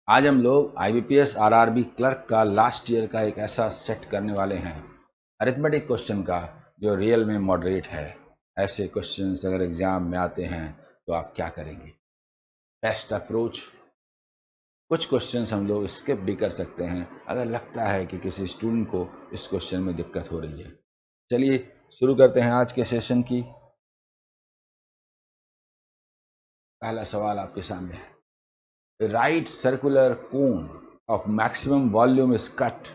आज हम लोग IBPS RRB क्लर्क का लास्ट ईयर का एक ऐसा सेट करने वाले हैं अरिथमेटिक क्वेश्चन का जो रियल में मॉडरेट है। ऐसे क्वेश्चंस अगर एग्जाम में आते हैं तो आप क्या करेंगे? Best approach. कुछ क्वेश्चंस हम लोग स्किप भी कर सकते हैं अगर लगता है कि किसी स्टूडेंट को इस क्वेश्चन में दिक्कत हो रही है। चलिए शुरू करते हैं आज के सेशन की। पहला सवाल आपके सामने है। A right circular cone of maximum volume is cut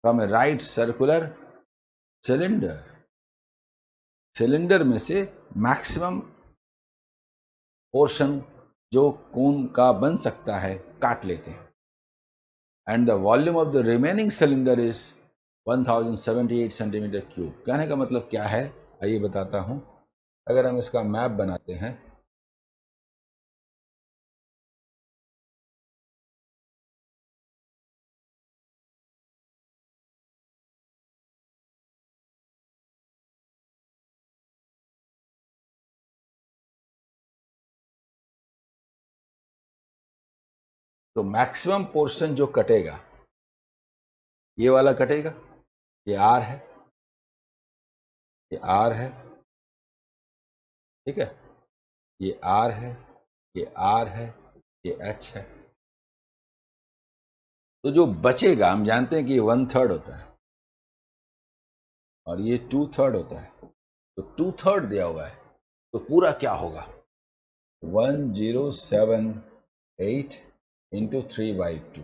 from a right circular cylinder. Cylinder में से मैक्सिमम पोर्शन जो कोन का बन सकता है काट लेते हैं। And the volume of the remaining cylinder is 1078 centimetre cube. कहने का मतलब क्या है आइए बताता हूं। अगर हम इसका मैप बनाते हैं तो मैक्सिमम पोर्शन जो कटेगा ये वाला कटेगा, ये आर है, ये आर है, ठीक है, ये आर है, ये आर है, ये एच है। तो जो बचेगा हम जानते हैं कि ये 1/3 होता है और ये 2/3 होता है। तो 2/3 दिया हुआ है तो पूरा क्या होगा? 1078 इंटू 3/2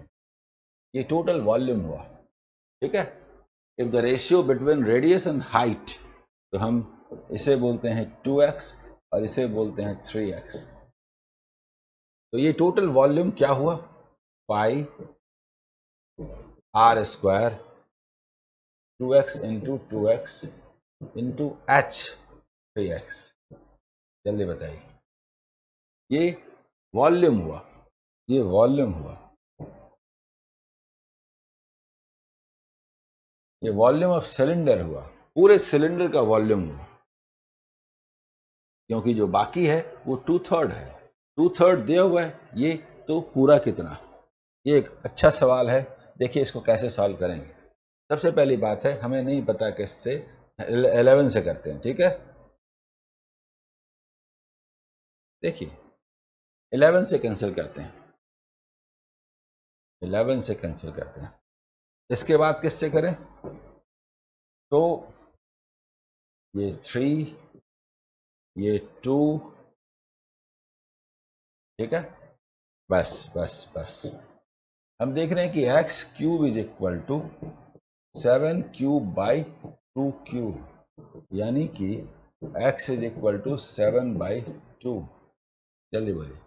ये टोटल वॉल्यूम हुआ, ठीक है। If the ratio between radius and height तो हम इसे बोलते हैं 2x और इसे बोलते हैं 3x। तो ये टोटल वॉल्यूम क्या हुआ? Pi r square 2x into 2x into h 3x। जल्दी बताइए, ये वॉल्यूम हुआ, ये वॉल्यूम हुआ, ये वॉल्यूम ऑफ सिलेंडर हुआ, पूरे सिलेंडर का वॉल्यूम हुआ। क्योंकि जो बाकी है वो 2/3 है, 2/3 दिया हुआ है ये, तो पूरा कितना? ये एक अच्छा सवाल है। देखिए इसको कैसे सॉल्व करेंगे। सबसे पहली बात है हमें नहीं पता किससे, 11 से करते हैं, ठीक है। देखिए 11 से कैंसिल करते हैं, 11 से कैंसिल करते हैं। इसके बाद किससे करें? तो ये 3, ये 2, ठीक है। बस बस बस हम देख रहे हैं कि x cube is equal to 7 cube by 2 cube, यानी कि x इज इक्वल टू 7/2। जल्दी बोलिए,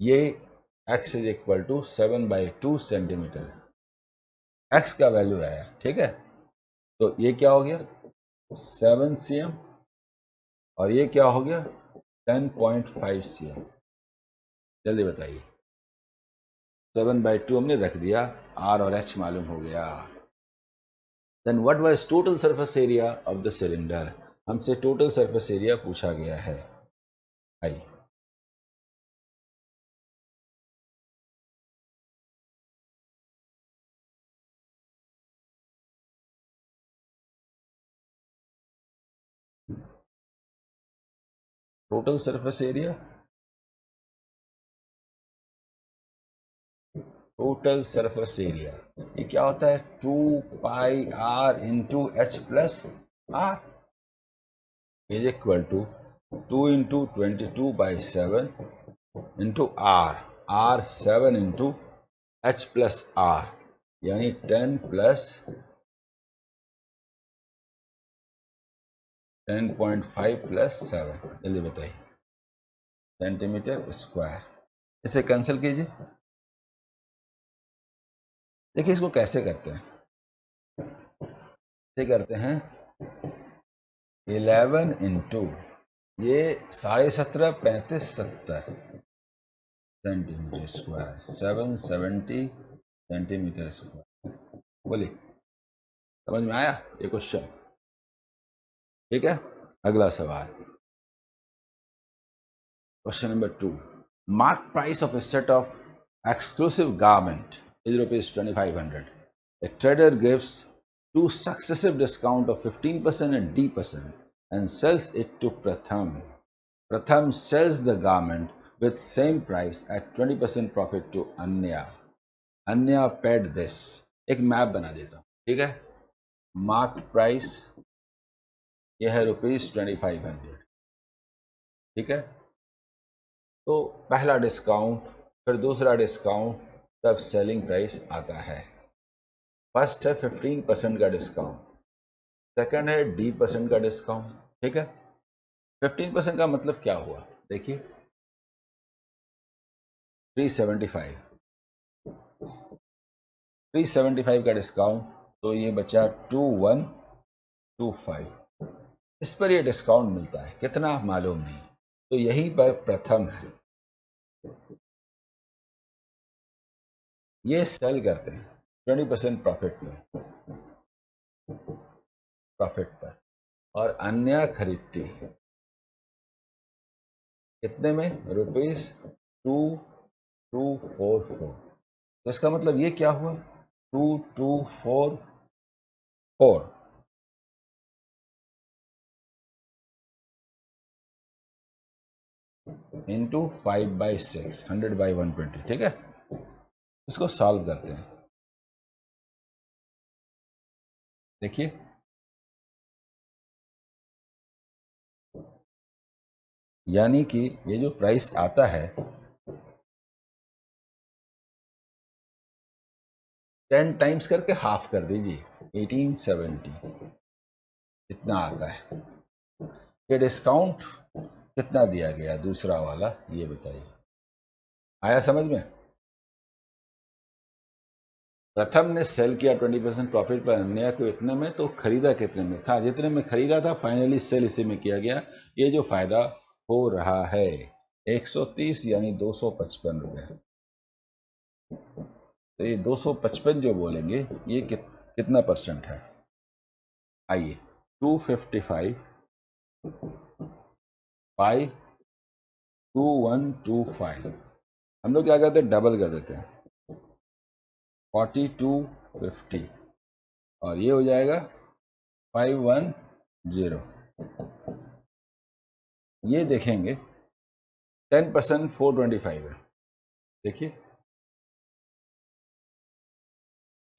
ये x is equal to 7/2 centimetre x का वैल्यू आया, ठीक है। तो ये क्या हो गया? 7 cm और ये क्या हो गया? 10.5 cm। जल्दी बताइए, 7/2 हमने रख दिया, r और h मालूम हो गया। Then what was total surface area of the cylinder? हमसे टोटल सरफेस एरिया पूछा गया है। आइए total surface area, total surface area ये क्या होता है? 2πr into H plus R is equal to 2 into 22/7 into R 7 into H plus R, यानी 10 प्लस 10.5 प्लस 7। जल्दी बताइए, सेंटीमीटर स्क्वायर। इसे कैंसिल कीजिए। देखिए इसको कैसे करते हैं, इसे करते हैं 11 इंटू ये 17.5 35 70 सेंटीमीटर स्क्वायर, 770 सेंटीमीटर स्क्वायर। बोलिए समझ में आया ये क्वेश्चन? ठीक है। अगला सवाल, question number 2। Mark price of A set of exclusive garment is rupees 2500. A trader gives two successive discount of 15% and D% and sells it to Pratham. Pratham sells the garment with same price at 20% profit to Anya. Anya paid this. एक map बना देता हूँ, ठीक है। Mark price यह है ₹2500, ठीक है। तो पहला डिस्काउंट, फिर दूसरा डिस्काउंट, तब सेलिंग प्राइस आता है। फर्स्ट है 15% का डिस्काउंट, सेकंड है D% का डिस्काउंट, ठीक है। 15% का मतलब क्या हुआ, देखिए 375 का डिस्काउंट, तो ये बचा 2125। इस पर ये डिस्काउंट मिलता है, कितना मालूम नहीं, तो यहीं पर प्रथम है, ये सेल करते हैं 20% प्रॉफिट पर, और अन्य खरीदती है कितने में, ₹2244। तो इसका मतलब ये क्या हुआ, 2244 इंटू 5/6, 100/120, ठीक है। इसको सॉल्व करते हैं, देखिए यानी कि ये जो प्राइस आता है 10 टाइम्स करके हाफ कर दीजिए, 1870 इतना आता है। ये डिस्काउंट कितना दिया गया दूसरा वाला, ये बताइए, आया समझ में। प्रथम ने सेल किया 20% प्रॉफिट पर अन्य को इतने में, तो खरीदा कितने में था, जितने में खरीदा था फाइनली सेल इसी में किया गया। ये जो फायदा हो रहा है 130 यानी 255 रुपये। तो ये 255 जो बोलेंगे ये कितना परसेंट है, आइए 255 बाई 2125, हम लोग क्या करते हैं, डबल कर देते हैं, 4250, और ये हो जाएगा 510। ये देखेंगे 10% 425 है, देखिए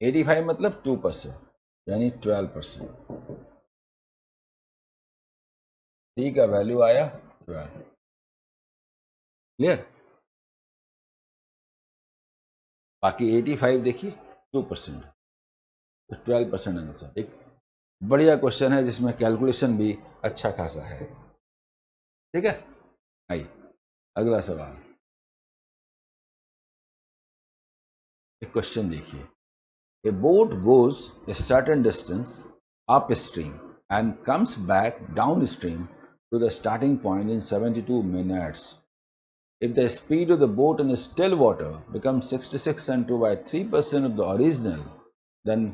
85 मतलब 2%, यानी 12%। टी का वैल्यू आया 12, क्लियर। बाकी 85 देखिए 2%, तो 12% आंसर। एक बढ़िया क्वेश्चन है जिसमें कैलकुलेशन भी अच्छा खासा है, ठीक है। आइए अगला सवाल, एक क्वेश्चन देखिए। A boat goes a certain distance upstream and comes back downstream to the starting point in 72 minutes. If the speed of the boat in still water becomes 66 and 2/3% of the original, then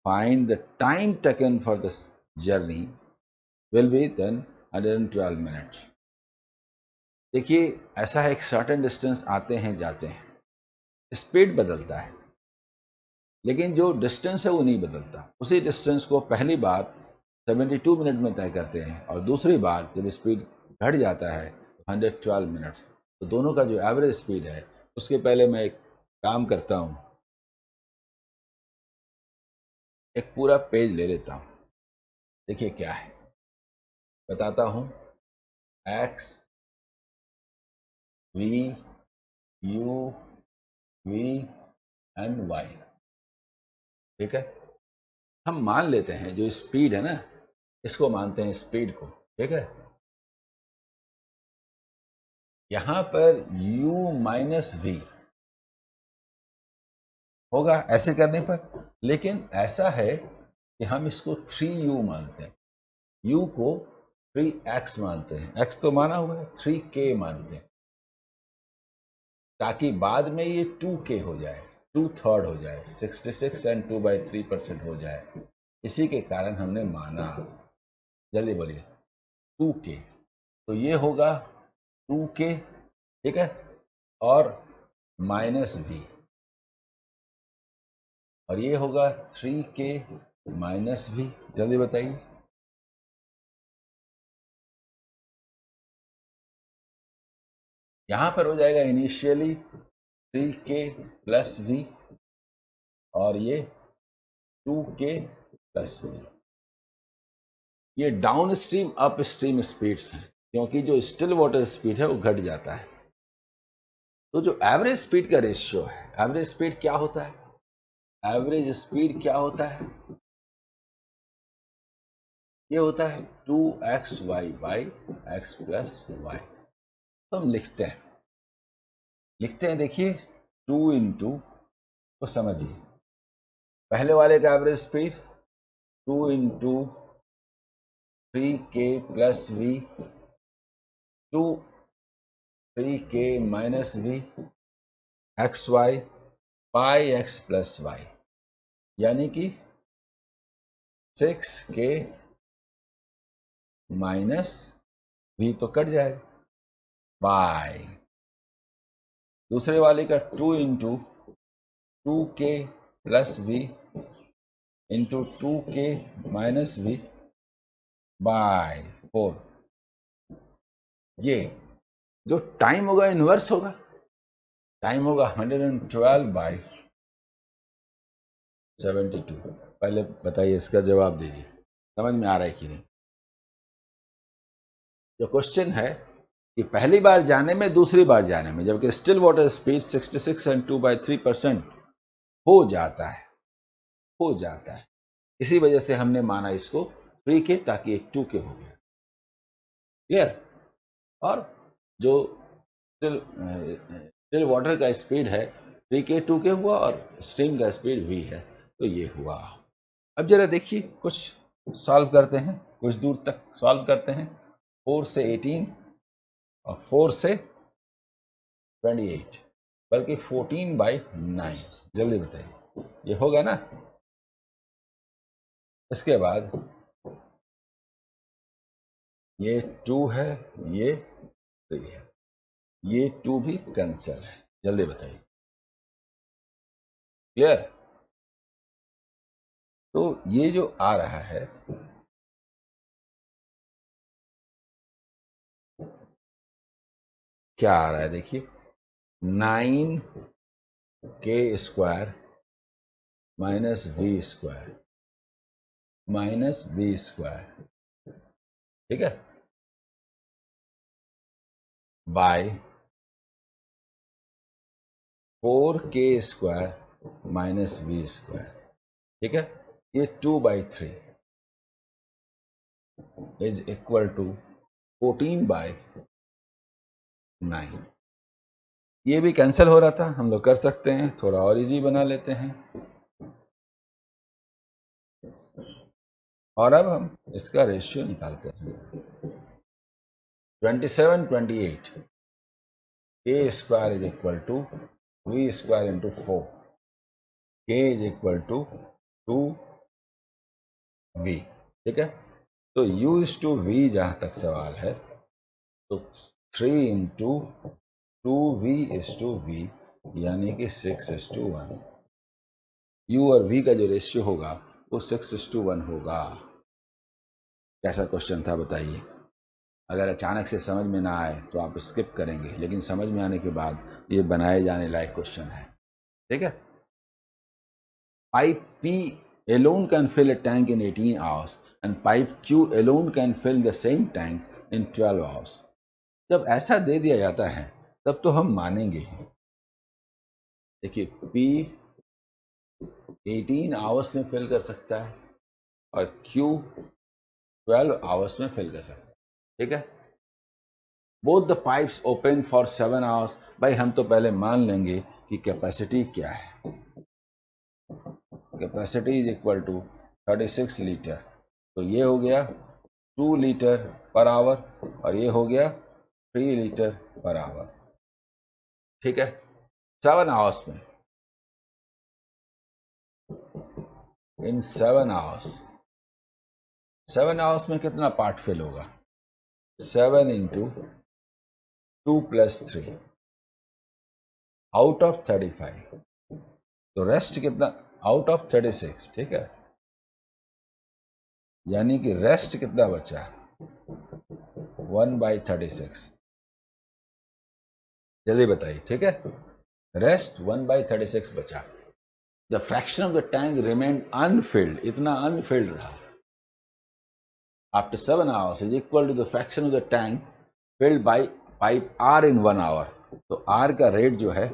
find the time taken for this journey will be then 112 minutes. देखिए ऐसा है, एक certain distance आते हैं जाते हैं, speed बदलता है लेकिन जो डिस्टेंस है वो नहीं बदलता। उसी डिस्टेंस को पहली बार 72 मिनट में तय करते हैं और दूसरी बार जब स्पीड घट जाता है 112 मिनट्स। तो दोनों का जो एवरेज स्पीड है उसके पहले मैं एक काम करता हूँ, एक पूरा पेज ले लेता हूँ, देखिए क्या है बताता हूँ। X V U V and Y, ठीक है। हम मान लेते हैं जो स्पीड है ना, इसको मानते हैं स्पीड को, ठीक है। यहां पर u माइनस वी होगा ऐसे करने पर, लेकिन ऐसा है कि हम इसको 3u मानते हैं, u को 3x मानते हैं, x तो माना हुआ है, 3k मानते हैं ताकि बाद में ये 2k हो जाए, 2/3 हो जाए, 66 एंड 2/3% हो जाए। इसी के कारण हमने माना, जल्दी बोलिए 2k, तो ये होगा 2k, ठीक है। और माइनस वी, और ये होगा 3k माइनस वी। जल्दी बताइए। यहां पर हो जाएगा इनिशियली 3k प्लस वी और ये 2k प्लस वी। ये down stream up stream speeds हैं, क्योंकि जो स्टिल वाटर स्पीड है वो घट जाता है। तो जो एवरेज स्पीड का रेशियो है, एवरेज स्पीड क्या होता है? एवरेज स्पीड क्या होता है? ये होता है 2xy by x plus Y. तो हम लिखते हैं, देखिए 2 इंटू, तो समझिए पहले वाले का average speed 2 into 3k plus V, 2 3k minus V, X Y pi X plus Y, यानी कि 6k माइनस वी तो कट जाएगा बाय दूसरे वाले का 2 into 2k plus V into 2k minus V by 4। ये जो टाइम होगा इनवर्स होगा, टाइम होगा 112 बाई 72। पहले बताइए, इसका जवाब दीजिए, समझ में आ रहा है कि नहीं? जो क्वेश्चन है कि पहली बार जाने में दूसरी बार जाने में, जबकि स्टिल वाटर स्पीड 66 एंड 2/3% हो जाता है। इसी वजह से हमने माना इसको 3k, ताकि एक 2k हो गया। क्लियर? और जो स्टिल वाटर का स्पीड है 3k 2k हुआ, और स्ट्रीम का स्पीड v है, तो ये हुआ। अब जरा देखिए, कुछ सॉल्व करते हैं, कुछ दूर तक सॉल्व करते हैं। 4 से 18 और 4 से 28, बल्कि 14/9। जल्दी बताइए, ये होगा ना? इसके बाद ये 2 है, ये 3 है, ये 2 भी कैंसिल है। जल्दी बताइए। क्लियर? तो ये जो आ रहा है, क्या आ रहा है देखिए, 9k square minus V square minus V square, ठीक है, by 4k square minus V square, ठीक है। ये 2/3 इज इक्वल टू 14/9। ये भी कैंसिल हो रहा था, हम लोग कर सकते हैं, थोड़ा और इजी बना लेते हैं। और अब हम इसका रेशियो निकालते हैं। 27 28 k square is equal to V square into 4, k is equal to 2v, ठीक है। तो u इज टू v जहां तक सवाल है, तो 3 into 2v is to v, यानी कि 6:1। u और v का जो रेशियो होगा वो 6:1 होगा। कैसा क्वेश्चन था बताइए? अगर अचानक से समझ में ना आए तो आप स्किप करेंगे, लेकिन समझ में आने के बाद ये बनाए जाने लायक क्वेश्चन है, ठीक है। Pipe P alone can fill a tank in 18 hours and pipe Q alone can fill the same tank in 12 hours। जब ऐसा दे दिया जाता है तब तो हम मानेंगे ही। देखिए, P 18 आवर्स में फिल कर सकता है और Q 12 आवर्स में फिल कर सकता है, ठीक है। Both the pipes open for 7 hours. भाई हम तो पहले मान लेंगे कि कैपेसिटी क्या है। Capacity is equal to 36 litre, तो ये हो गया 2 लीटर पर आवर और ये हो गया 3 लीटर पर आवर, ठीक है। 7 आवर्स में, इन 7 आवर्स में कितना पार्ट फिल होगा? 7 इंटू 2 प्लस 3, आउट ऑफ 35, तो रेस्ट कितना, आउट ऑफ 36, ठीक है, यानी कि रेस्ट कितना बचा, 1/36। जल्दी बताइए, ठीक है, रेस्ट 1/36 बचा। The fraction of the tank remain unfilled, इतना अनफिल्ड रहा, after 7 hours is equal to the fraction of the tank filled by pipe R in 1 hour। तो आर का रेट जो है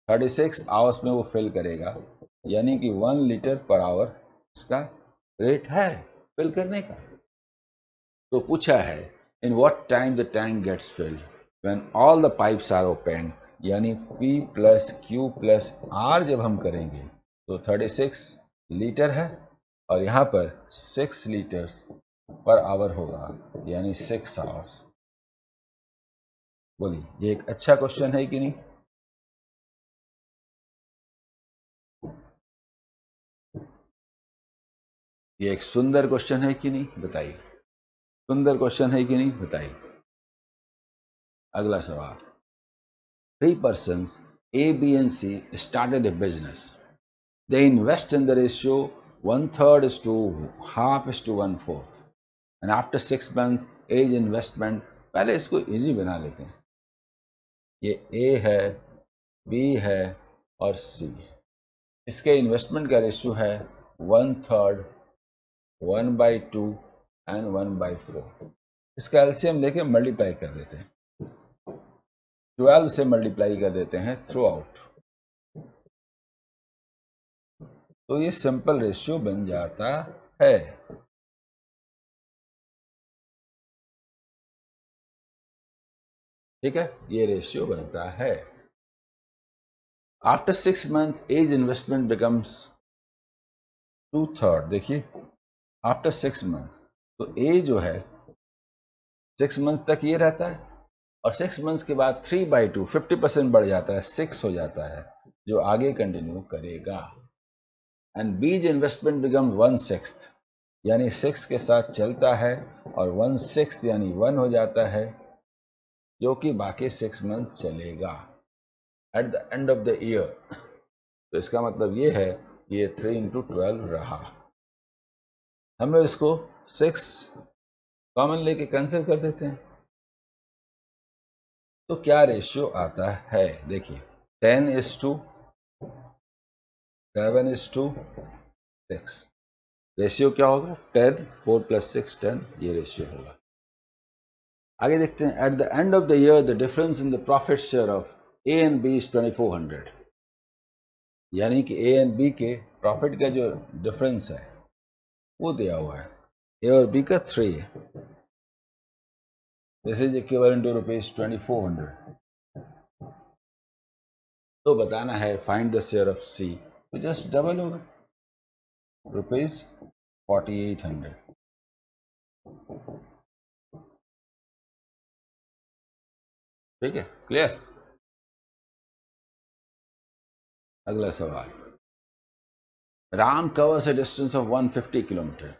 36 आवर्स में वो फिल करेगा, यानी कि 1 लीटर पर आवर इसका रेट है फिल करने का। तो पूछा है in what time the tank gets filled when all the pipes are open, यानी P plus Q plus R जब हम करेंगे तो 36 लीटर है और यहाँ पर 6 लीटर पर आवर होगा, यानी 6 आवर्स। बोलिए, ये एक अच्छा क्वेश्चन है कि नहीं? ये एक सुंदर क्वेश्चन है कि नहीं, बताइए। सुंदर क्वेश्चन है कि नहीं, बताइए। अगला सवाल, 3 persons A, B and C started a business. They invest in the ratio 1/3 is to half is to 1/4, and after 6 months age investment, पहले इसको इजी बना लेते हैं। ये A है, B है और C, इसके इन्वेस्टमेंट का रेशियो है 1/3, 1/2 एंड 1/4। इसका एलसीएम लेके मल्टीप्लाई कर देते हैं, 12 से मल्टीप्लाई कर देते हैं थ्रू आउट, तो ये सिंपल रेशियो बन जाता है। ठीक है, ये रेशियो बनता है। After 6 months as investment becomes 2/3। देखिए, आफ्टर 6 months तो ए जो है 6 months तक ये रहता है और 6 months के बाद 3/2 50% बढ़ जाता है, 6 हो जाता है, जो आगे कंटिन्यू करेगा। एंड बीज इन्वेस्टमेंट बिकम 1/6, यानी 6 के साथ चलता है और 1/6 यानी 1 हो जाता है, जो कि बाकी 6 months चलेगा eight the end of the year. तो इसका मतलब ये है ये 3 × 12 रहा। हम लोग इसको 6 कॉमन लेके कैंसिल कर देते हैं, तो क्या रेशियो आता है, देखिए 10:7:6। रेशियो क्या होगा, 10, 4 + 6 10, ये रेशियो होगा। आगे देखते हैं, at the end of the year the difference in the profit share of A and B is 2400, यानी कि ए एंड बी के प्रॉफिट का जो डिफरेंस है वो दिया हुआ है, ए और बी का 3 है, दिस इज इक्विवेलेंट टू ₹2400। तो बताना है फाइंड द शेयर ऑफ सी, तो जस्ट डबल होगा, ₹4800। ठीक है, क्लियर। अगला सवाल, Ram covers a distance of 150 kilometre.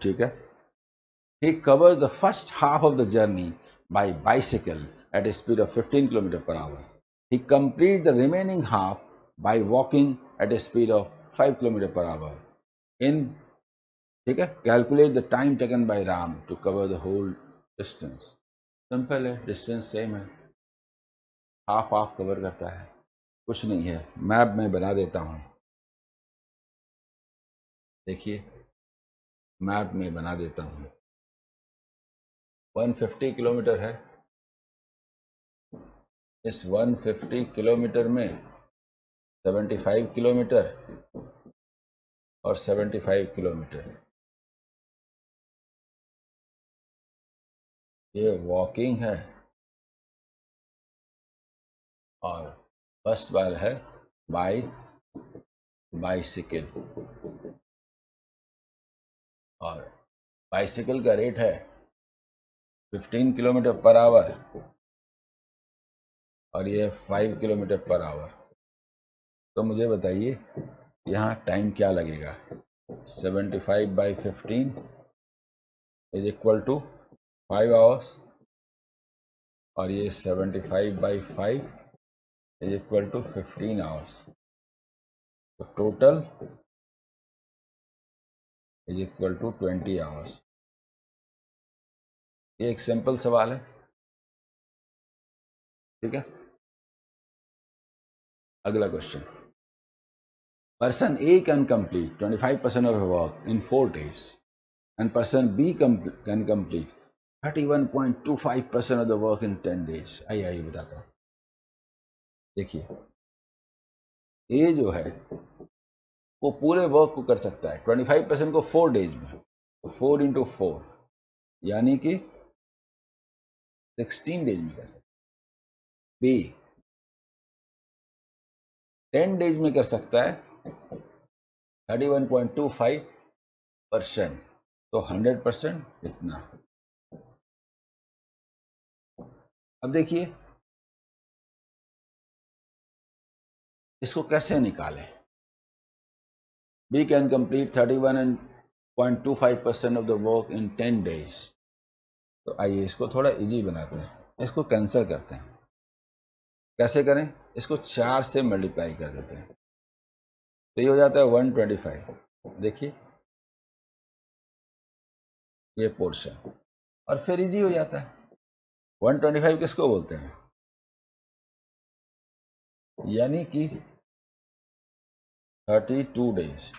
ठीक है, he covers the first half of the journey by bicycle at a speed of 15 km per hour. He completes the remaining half by walking at a speed of 5 km per hour. In, ठीक है, calculate the time taken by Ram to cover the whole distance. Simple है, distance same है, half half cover करता है, कुछ नहीं है। Map में बना देता हूँ, देखिए मैप में बना देता हूँ। 150 किलोमीटर है, इस 150 किलोमीटर में 75 किलोमीटर और 75 किलोमीटर ये वॉकिंग है और फर्स्ट बार है बाई बाइसिकल, और बाइसिकल का रेट है 15 किलोमीटर पर आवर और ये 5 किलोमीटर पर आवर। तो मुझे बताइए यहाँ टाइम क्या लगेगा, 75/15 इज इक्वल टू 5 आवर्स और ये 75/5 इज इक्वल टू 15 आवर्स, तो total is equal to 20 hours. ये एक सिंपल सवाल है, ठीक है। अगला question, person A can complete 25% of work in 4 days and person B can complete 31.25% of the work in 10 days। आइए बताता हूँ। देखिए, ए जो है वो पूरे वर्क को कर सकता है 25% को 4 days में, तो 4 into 4 यानी कि 16 days में कर सकता है। बी 10 days में कर सकता है 31.25%, तो 100% इतना। अब देखिए इसको कैसे निकालें। B can complete 31.25% of the work in 10 days। तो आइए इसको थोड़ा इजी बनाते हैं, इसको कैंसिल करते हैं। कैसे करें, इसको 4 से मल्टीप्लाई कर देते हैं, तो ये हो जाता है 125। देखिए ये पोर्शन, और फिर इजी हो जाता है। 125 किसको बोलते हैं, यानी कि 32 days,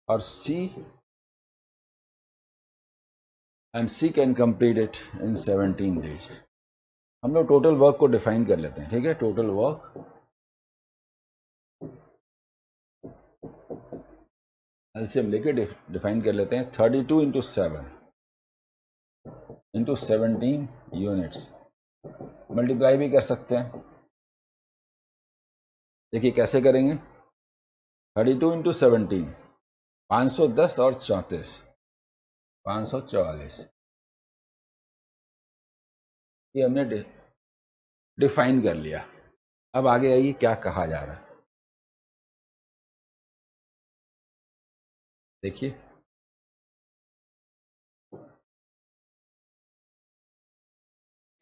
और C can complete it in 17 days। हम लोग टोटल वर्क को डिफाइन कर लेते हैं, ठीक है। टोटल वर्क एलसीएम लेके डिफाइन कर लेते हैं। 32 इंटू 7 इंटू 17 यूनिट्स, मल्टीप्लाई भी कर सकते हैं। देखिए कैसे करेंगे, 32 इंटू 17 510 और 34 544, ये हमने डिफाइन कर लिया। अब आगे आइए क्या कहा जा रहा है, देखिए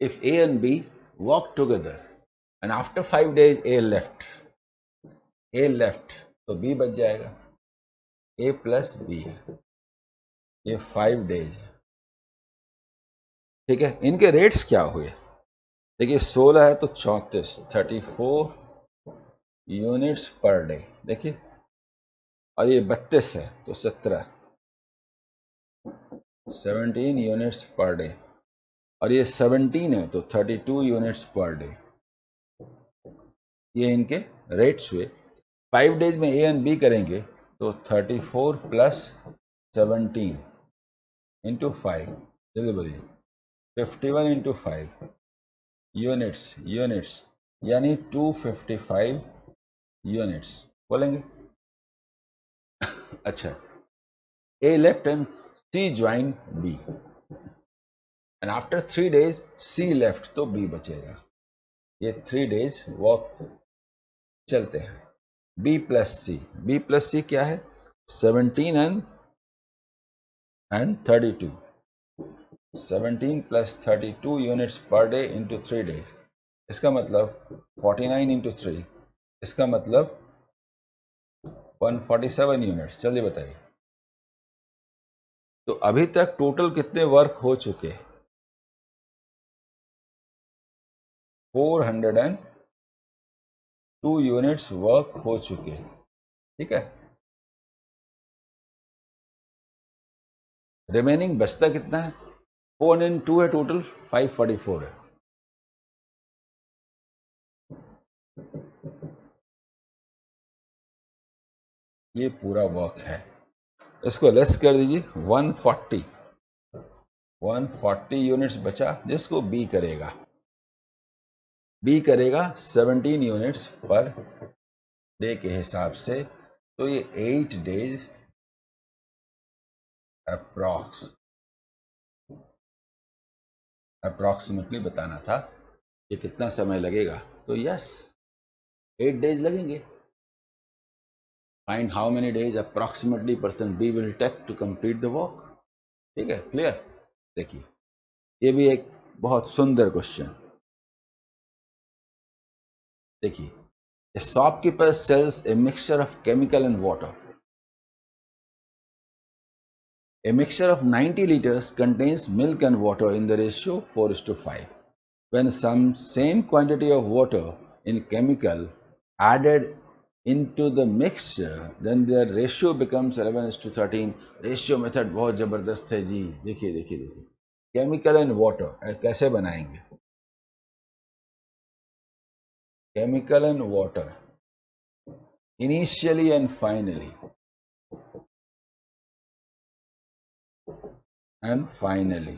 if A and B work together and after 5 days A left, तो B बच जाएगा, A प्लस B, ये 5 days, ठीक है। इनके रेट्स क्या हुए, देखिए 16 है तो 34, 34 यूनिट्स पर डे, देखिए। और ये 32 है तो 17 यूनिट्स पर डे, और ये 17 है तो 32 यूनिट्स पर डे। ये इनके रेट्स हुए। 5 days में ए एंड बी करेंगे तो 34 प्लस 17 इंटू 5, जल्दी बोलिए, 51 इंटू 5 यूनिट्स यानी 255 यूनिट्स बोलेंगे। अच्छा, A left and C join B and after 3 days C left, तो बी बचेगा। ये 3 days वर्क चलते हैं। बी प्लस सी क्या है, 17 and 32, 17 plus 32 units per day into 3 days, इसका मतलब 49 इंटू 3, इसका मतलब 147 यूनिट्स। जल्दी बताइए, तो अभी तक टोटल कितने वर्क हो चुके, 402 यूनिट्स वर्क हो चुके, ठीक है। रिमेनिंग बचता कितना है, 402 है टोटल, 544 है। ये पूरा वर्क है, इसको लेस कर दीजिए, 140 यूनिट्स बचा, जिसको बी करेगा 17 यूनिट्स पर डे के हिसाब से, तो ये 8 days अप्रॉक्सीमेटली बताना था कि कितना समय लगेगा, तो यस 8 days लगेंगे। Find how many days approximately person B will take to complete the work, ठीक है, क्लियर। देखिए ये भी एक बहुत सुंदर क्वेश्चन, देखिए, a shopkeeper sells a mixture of chemical and water. A mixture of 90 liters contains milk and water in the ratio 4:5. When some same quantity of water in chemical added into the mixture, then their ratio becomes 11:13. Ratio method बहुत जबरदस्त है जी। देखिए देखिए देखिए, chemical and water कैसे बनाएंगे? Chemical and water, initially and finally, and finally.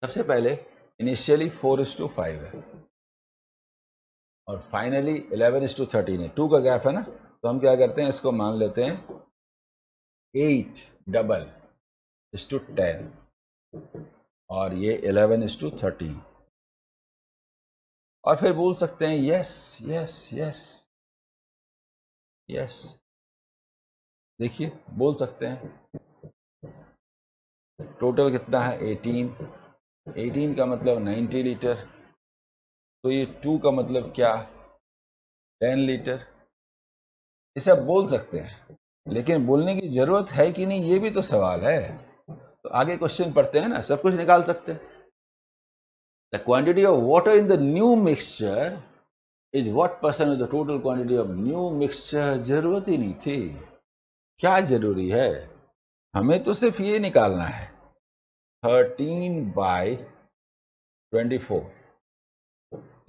सबसे पहले इनिशियली 4:5 है और फाइनली 11:13 है। 2 का गैप है ना, तो हम क्या करते हैं, इसको मान लेते हैं 8 डबल इज टू 10 और ये 11:13। और फिर बोल सकते हैं यस यस यस यस। देखिए, बोल सकते हैं टोटल कितना है 18। 18 का मतलब 90 लीटर, तो ये 2 का मतलब क्या 10 लीटर। ये सब बोल सकते हैं, लेकिन बोलने की जरूरत है कि नहीं, ये भी तो सवाल है। तो आगे क्वेश्चन पढ़ते हैं ना, सब कुछ निकाल सकते हैं। The quantity of water in the new mixture is what percent of the total quantity of new mixture. जरूरत ही नहीं थी, क्या जरूरी है, हमें तो सिर्फ ये निकालना है 13/24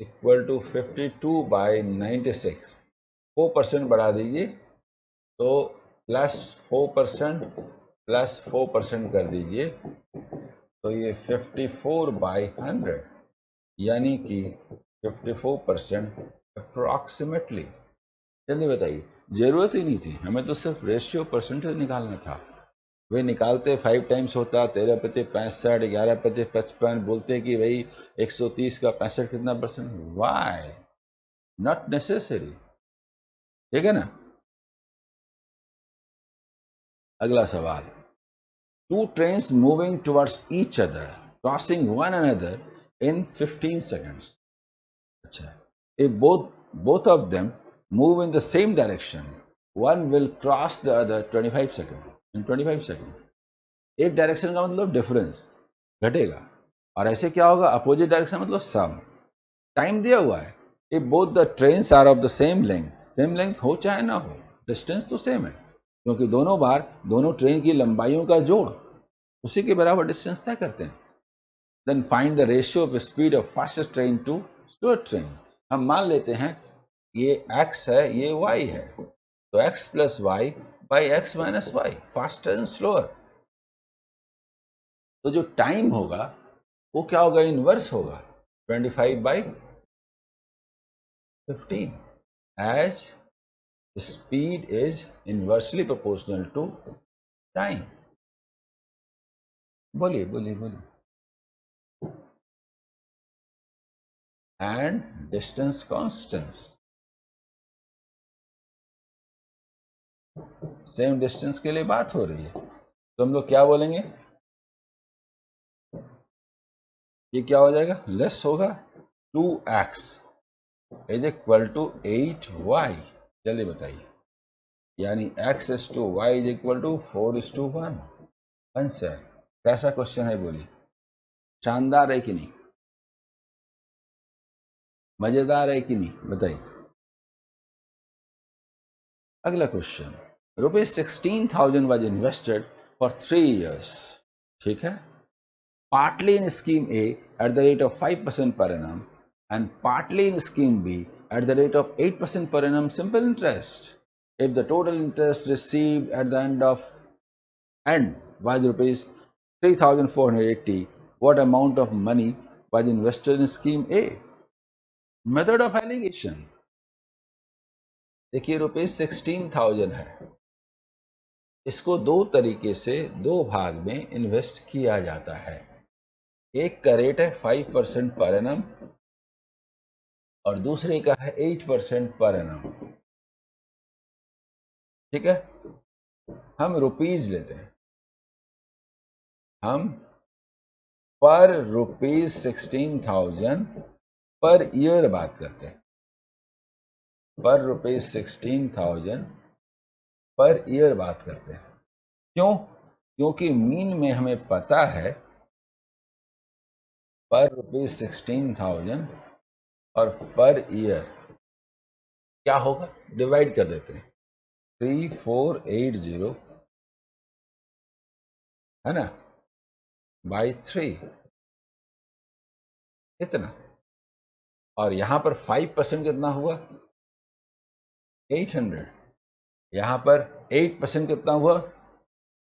इक्वल टू 52/96। 4% बढ़ा दीजिए तो +4% कर दीजिए, तो ये 54/100 यानी कि 54% अप्रॉक्सीमेटली। जल्दी बताइए, जरूरत ही नहीं थी, हमें तो सिर्फ रेशियो परसेंटेज निकालना था। वे निकालते 5 टाइम्स होता, 13×5 65, 11×5 55, बोलते कि भाई 130 का 65 कितना परसेंट। वाई नॉट नेसेसरी, ठीक है ना। अगला सवाल, two trains moving towards each other crossing one another in 15 seconds. अच्छा, if both of them move in the same direction, one will cross the other 25 seconds in 25 seconds। एक direction का मतलब difference घटेगा, और ऐसे क्या होगा, अपोजिट डायरेक्शन मतलब सम। टाइम दिया हुआ है, if both the trains are of the same length, same length हो चाहे ना हो, डिस्टेंस तो सेम है, क्योंकि दोनों बार दोनों ट्रेन की लंबाइयों का जोड़ उसी के बराबर डिस्टेंस तय करते हैं। Then find the ratio of speed of fastest train to slow train. हम मान लेते हैं ये x है, ये y है, तो x plus Y by X minus Y, faster and slower. तो जो टाइम होगा वो क्या होगा, इनवर्स होगा 25/15, as speed is inversely proportional to time. बोलिए बोलिए बोलिए। And distance constants, same distance के लिए बात हो रही है, तो हम लोग क्या बोलेंगे, ये क्या हो जाएगा, लेस होगा 2x is equal to 8y। जल्दी बताइए, यानी x is to y is equal to 4:1। Answer. कैसा क्वेश्चन है बोलिए, शानदार है कि नहीं, मजेदार है कि नहीं, बताइए। अगला question, ₹16,000 was invested for 3 years, ठीक है, partly in scheme A at the rate of 5% per annum and partly in scheme B at the rate of 8% per annum simple interest. If the total interest received at the end was rupees 3,480, what amount of money was invested in scheme A? Method of allocation, देखिए ₹16,000 है, इसको दो तरीके से दो भाग में invest किया जाता है। एक का रेट है 5% पर एनम और दूसरे का है 8% पर एनम, ठीक है। हम रुपीज लेते हैं, हम पर रुपीज 16,000 पर ईयर बात करते हैं, पर रुपीज 16,000 पर ईयर बात करते हैं। क्यों? क्योंकि मीन में हमें पता है पर रुपीज 16,000 और पर ईयर क्या होगा, डिवाइड कर देते हैं 3480 है ना बाई 3 इतना, और यहां पर 5% कितना हुआ 800, यहां पर 8% कितना हुआ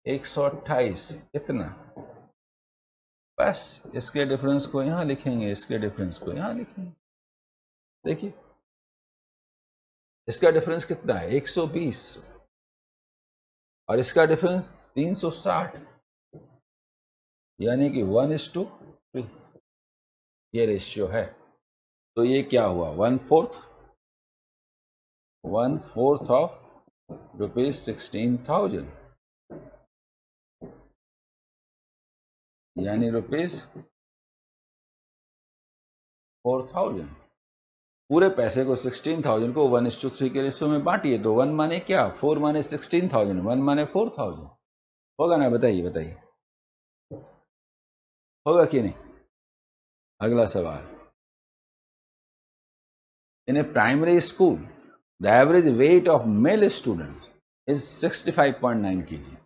128 इतना। बस इसके डिफरेंस को यहां लिखेंगे, इसके डिफरेंस को यहां लिखेंगे। देखिए इसका डिफरेंस कितना है 120 और इसका डिफरेंस 360, यानी कि 1:3 ये रेशियो है। तो ये क्या हुआ 1/4 ऑफ रुपीज 16,000 यानी रुपीज 4,000। पूरे पैसे को 16,000 को 1:3 के रेशियो में बांटिए तो 1 माने क्या 4 माने 16,000, 1 माने 4,000 होगा ना, बताइए बताइए होगा कि नहीं। अगला सवाल, in a primary school the average weight of male student is 65.9 kg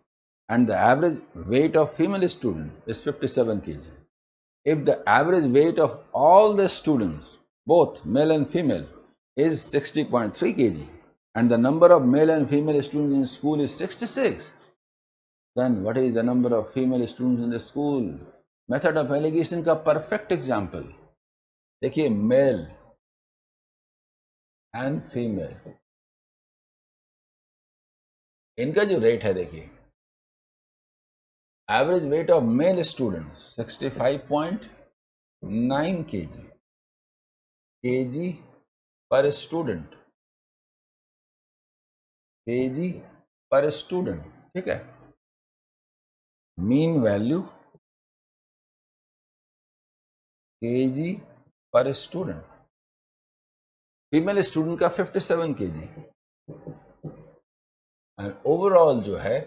and the average weight of female student is 57 kg. If the average weight of all the students, both male and female, is 60.3 kg and the number of male and female students in school is 66, then what is the number of female students in the school? Method of allegation का perfect example देखिए, male and female इनका जो rate है देखिए, average weight of male student 65.9 KG पर student, KG पर student, ठीक है। मीन वैल्यू केजी पर स्टूडेंट, फीमेल स्टूडेंट का 57 केजी एंड ओवरऑल जो है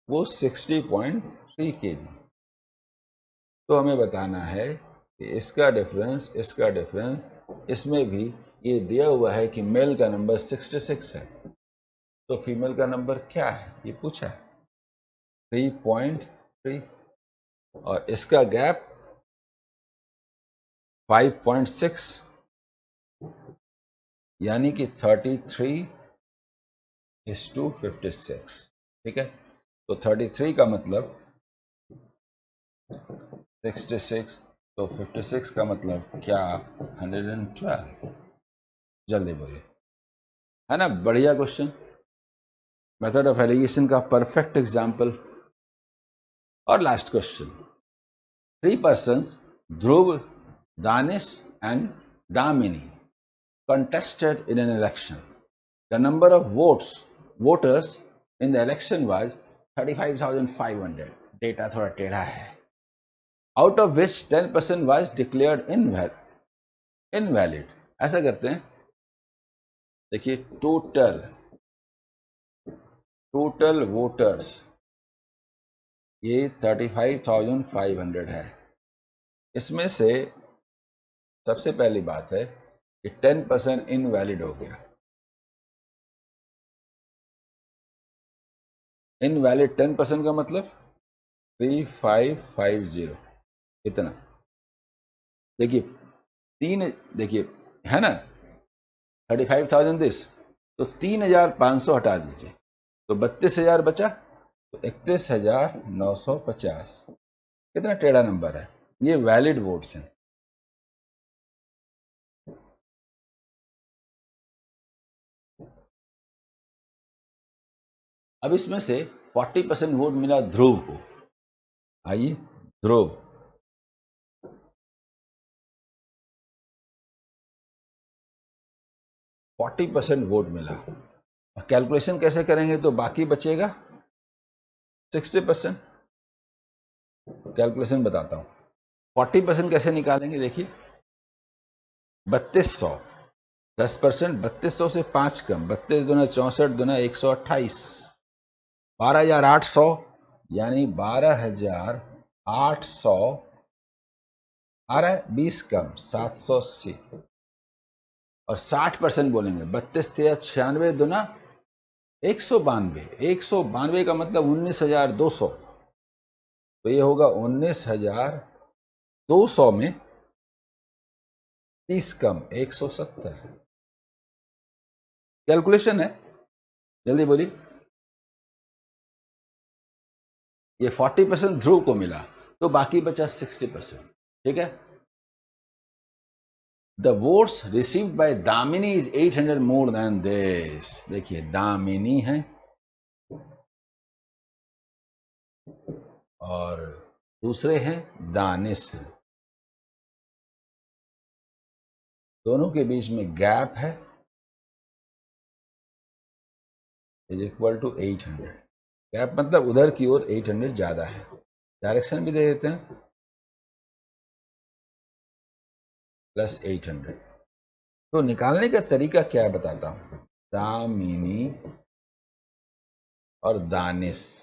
वो 60.3 केजी। तो हमें बताना है कि इसका डिफरेंस इसमें भी ये दिया हुआ है कि मेल का नंबर 66 है, तो फीमेल का नंबर क्या है ये पूछा है 3.3 और इसका गैप 5.6 यानी कि 33:56, ठीक है। तो 33 का मतलब 66, तो 56 का मतलब क्या 112, जल्दी बोलिए, है ना। बढ़िया क्वेश्चन, मेथड ऑफ एलिगेशन का परफेक्ट एग्जाम्पल। और last question, 3 persons Dhruv, Danish and Damini contested in an election. The number of voters in the election was 35,500. Data थोड़ा टेढ़ा है। Out of which 10% was declared invalid. ऐसा करते हैं, देखिए टोटल वोटर्स ये 35,500 है। इसमें से सबसे पहली बात है कि 10% इनवैलिड हो गया। इनवैलिड 10% का मतलब 3550 इतना। देखिए देखिए है ना 35,000 दिस, तो 3,500 हटा दीजिए तो 32,000 बचा, तो 31,950। कितना टेढ़ा नंबर है, ये वैलिड वोट्स हैं। अब इसमें से 40% वोट मिला ध्रुव को। आइए ध्रुव, %40 वोट मिला। कैलकुलेशन कैसे करेंगे, तो बाकी बचेगा 60%। कैलकुलेशन बताता हूं, 40% कैसे निकालेंगे? देखिए 3200, 10%, 3200 से 5 कम, 32 दूना 64 दूना 128, 12,800 यानी 12,800 आ रहा है, 20 कम 780 और 60% बोलेंगे, 32 थे 96 दूना 192, 192 का मतलब 19,200, तो ये होगा 19,200 में 30 कम 170। कैलकुलेशन है, जल्दी बोलिए। ये 40% ध्रुव को मिला, तो बाकी बचा 60%, ठीक है। The votes received bye Damini is 800 more than this. देखिए दामिनी है और दूसरे हैं दानिश है, दोनों के बीच में गैप है, इज इक्वल टू 800। गैप मतलब उधर की ओर 800 ज्यादा है। डायरेक्शन भी दे देते हैं, प्लस 800। तो निकालने का तरीका क्या है बताता हूं। दामिनी और दानिश,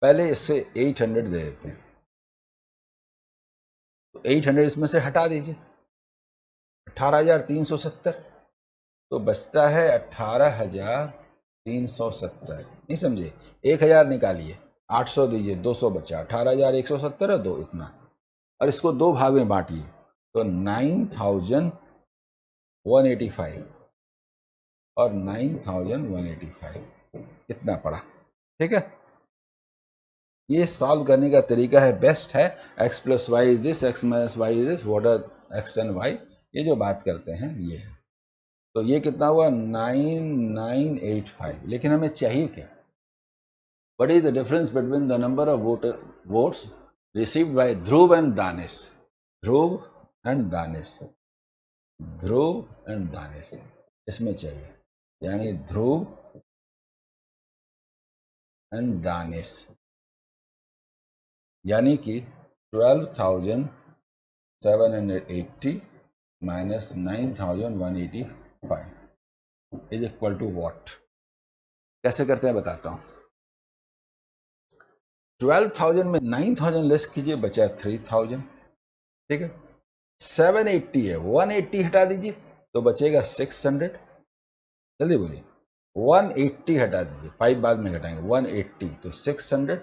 पहले इससे 800 दे देते हैं, तो 800 इसमें से हटा दीजिए, 18,370, तो बचता है 18,370। नहीं समझे? 1,000 निकालिए, 800 दीजिए, 200 बचा, 18,170 और 2 इतना, और इसको 2 भाग में बांटिए, तो 9,185 और 9,185 इतना पड़ा, ठीक है। ये सॉल्व करने का तरीका है, बेस्ट है। x plus Y is this, x minus Y is this, what are x and y, ये जो बात करते हैं ये है। तो ये कितना हुआ? 9,985। लेकिन हमें चाहिए क्या? What is the difference between the number of votes received by Dhruv and Danish? Dhruv and Danish, Dhruv and Danish इसमें चाहिए, यानी ध्रुव एंड दानिश, यानी कि 12,780 minus 9,185 is equal to what. कैसे करते हैं बताता हूं। 12,000 में 9,000 लेस कीजिए, बचा 3,000, ठीक है। 780 है, 180 हटा दीजिए तो बचेगा 600। जल्दी बोलिए, 180 हटा दीजिए, 5 बाद में घटाएंगे, 180 तो 600,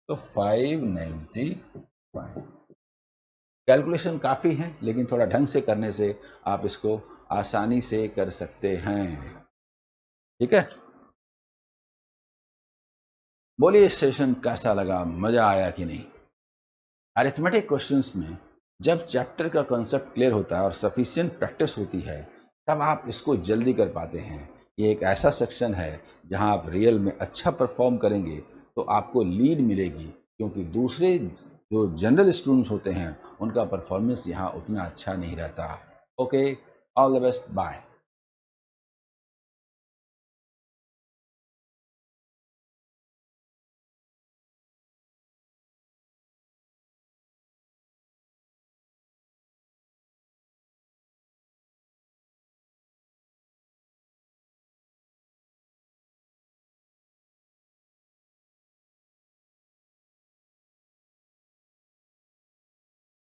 तो 595। कैलकुलेशन काफ़ी है, लेकिन थोड़ा ढंग से करने से आप इसको आसानी से कर सकते हैं, ठीक है। बोलिए सेशन कैसा लगा, मज़ा आया कि नहीं? अरिथमेटिक क्वेश्चंस में जब चैप्टर का कॉन्सेप्ट क्लियर होता है और सफिशिएंट प्रैक्टिस होती है, तब आप इसको जल्दी कर पाते हैं। ये एक ऐसा सेक्शन है जहां आप रियल में अच्छा परफॉर्म करेंगे तो आपको लीड मिलेगी, क्योंकि दूसरे जो जनरल स्टूडेंट्स होते हैं उनका परफॉर्मेंस यहाँ उतना अच्छा नहीं रहता। Okay, all the best, bye.